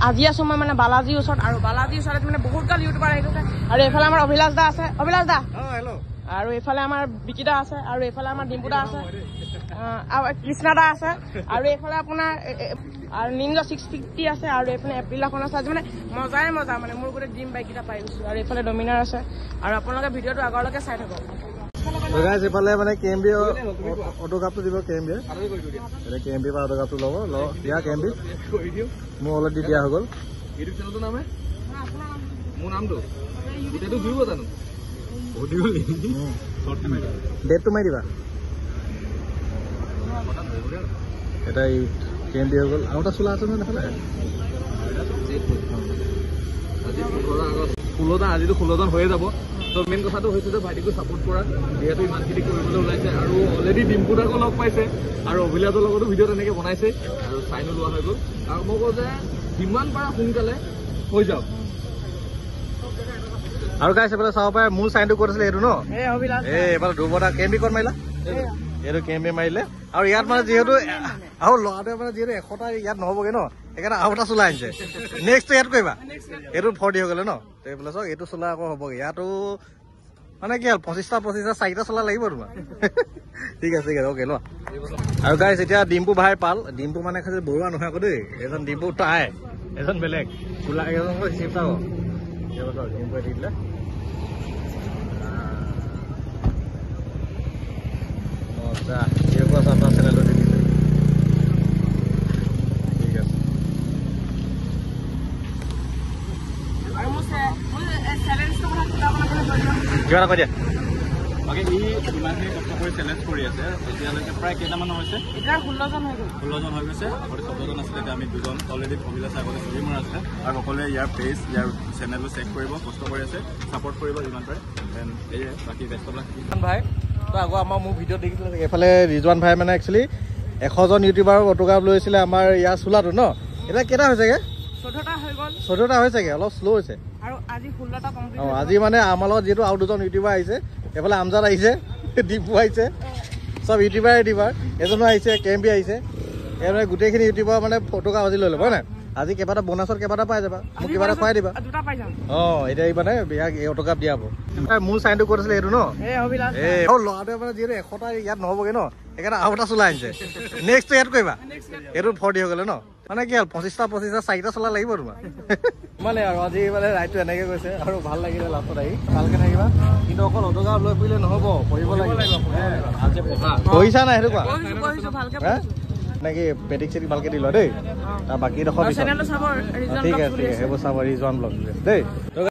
আজি আছো মই মানে বালাজীৰ ওচৰত আৰু বালাজীৰ ওচৰত মানে বহুত গাল ইউটিউবাৰ আহি গৈছে আৰু এইফালে আমাৰ অভিলাষ দা আছে অভিলাষ দা আৰু এইফালে আমাৰ বিকিদা আছে আৰু এইফালে আমাৰ ডিম্পু দা আছে কৃষ্ণা দা আছে আৰু এইফালে আপোনাৰ আৰু নিনজা 650 আছে আৰু এইফালে এপ্ৰিল এখন আছে আজি মানে মজাই মজা মানে মোৰ গোটেই ড্ৰিম বাইক কেইটা পাই গৈছো আৰু এইফালে ডমিনাৰ আছে আৰু আপোনালোকে ভিডিঅ'টো আগলৈকে চাই থাকক এইফালে মানে কেএমবি অটোগ্ৰাফটো দিব কেএমবি এতিয়া কেএমবি পৰা অটোগ্ৰাফটো ল'ব দিয়া কেএমবি মোৰ অলৰেডি দিয়া হৈ গ'ল ইউটিউব চেনেলটোৰ নামে মোৰ নামটো এতিয়াতো দিব জানো ডেটটো মাৰি দিবা এটা কেএমবি হৈ গ'ল আৰু এটা চোলা আছে নহয় দেখালে 16টা আজিতো 16জন হৈয়ে যাব তো মেইন কথাটো হৈছে যে ভাইটিকো ছাপোৰ্ট কৰা যিহেতু ইমানখিনি কৰিবলৈ ওলাইছে আৰু অলৰেডি ডিম্পু দাকো লগ পাইছে আৰু অভিলাষৰ লগতো ভিডিঅ' তেনেকৈ বনাইছে আৰু চাইনো লোৱা হৈ গ'ল আৰু মই কওঁ যে যিমান পাৰা সোনকালে হৈ যাওক আৰু গাইছ এইফালে চাব পাৰে মোৰ চাইনটো ক'ত আছিলে এইটো ন এইফালে দুবটা কেএমবি ক'ত মাৰিলা এইটো কেএমবি মাৰিলে আৰু ইয়াত মানে যিহেতু আৰু ল'ৰাটোৱে মানে যিহেতু 100টা ইয়াত নহ'বগৈ ন সেইকাৰণে আৰু এটা চোলা আনিছে নেক্সটটো ইয়াত কৰিবা এইটো 40 হৈ গ'লে ন এইফালে চাওক এইটো চোলা আকৌ হ'বগৈ ইয়াতো মানে কি হ'ল 25টা 4টা চোলা লাগিব তোমাৰ ঠিক আছে অ'কে ন আৰু গাইছ এতিয়া ডিম্পু ভাই পাল ডিম্পু মানে খালি বৰুৱা নহয় আকৌ দেই এজন ডিম্পু টাই এজন বেলেগ কোলা এজন চিফ্ট আকৌ ডিম্পুৱে দি দিলে মজা এইবোৰ আছে আপোনাৰ চেনেলত দি দিলে ঠিক আছে কিবা এটা কৈ দিয়া বাকী ই ইমানখিনি কষ্ট কৰি চেলেঞ্জ কৰি আছে এতিয়ালৈকে প্ৰায় কেইটামান হৈছে এতিয়া 16জন হৈ গ'ল 16জন হৈ গৈছে আগতে 14জন আছিলে এতিয়া আমি 2জন অলৰেডি অভিলাষ আগতে চলি মৰা আছিলে আৰু সকলোৱে ইয়াৰ পেজ ইয়াৰ চেনেলটো চেক কৰিব কষ্ট কৰি আছে ছাপোৰ্ট কৰিব যিমান পাৰে দেন এয়ে বাকী বেষ্ট অফ লাক ভাই তো আগৰ আমাৰ মোৰ ভিডিঅ' দেখিছিলে এইফালে ৰিজৱান ভাই মানে একচুৱেলি 100জন ইউটিউবাৰৰ অটোগ্ৰাফ লৈছিলে আমাৰ ইয়াৰ চোলাটো ন এতিয়া কেইটা হৈছেগে 14টা হৈ গ'ল 14টা হৈছেগে অলপ শ্ল' হৈছে আৰু আজি 16টা কমপ্লিট আজি মানে আমাৰ লগত যিহেতু আৰু 2জন ইউটিউবাৰ আহিছে এইফালে আমজাদ আহিছে ডিম্পু আহিছে চব ইউটিউবাৰ এজনো আহিছে কেএমবি আহিছে এই মানে গোটেইখিনি ইউটিউবাৰ মানে ফটোগ্ৰাফ আজি লৈ ল'ব হয় নাই আজি কেইবাটা বোনাছত কেইবাটা পাই যাবা মোক কিবা এটা খুৱাই দিবা দুটা পাই যাম এতিয়া মানে ইয়াক এই অটোগ্ৰাফ দিয়া হ'ব মোৰ চাইনটো ক'ত আছিলে এইটো ন ল'ৰাটোৱে মানে যিহেতু 100টা ইয়াত নহ'বগৈ ন সেইকাৰণে আৰু এটা চোলা আনিছে নেক্সটটো ইয়াত কৰিবা এইটো 40 হৈ গ'লে ন মানে কি হ'ল 25টা 4টা চোলা লাগিব তোমাৰ মানে আৰু আজি মানে ৰাইডটো এনেকে গৈছে আৰু ভাল লাগিলে লাষ্টত আহি ভালকে থাকিবা কিন্তু অকল অটোগ্ৰাফ লৈ ফুৰিলে নহ'ব পঢ়িব লাগিব আজি পঢ়িছা নাই সেইটো কোৱা নেকি পেটিক চেটিক ভালকে দি লোৱা দেই তাৰ বাকী ডোখৰ ঠিক আছে সেইবোৰ চাব ৰিজৱান ব্লগ দেই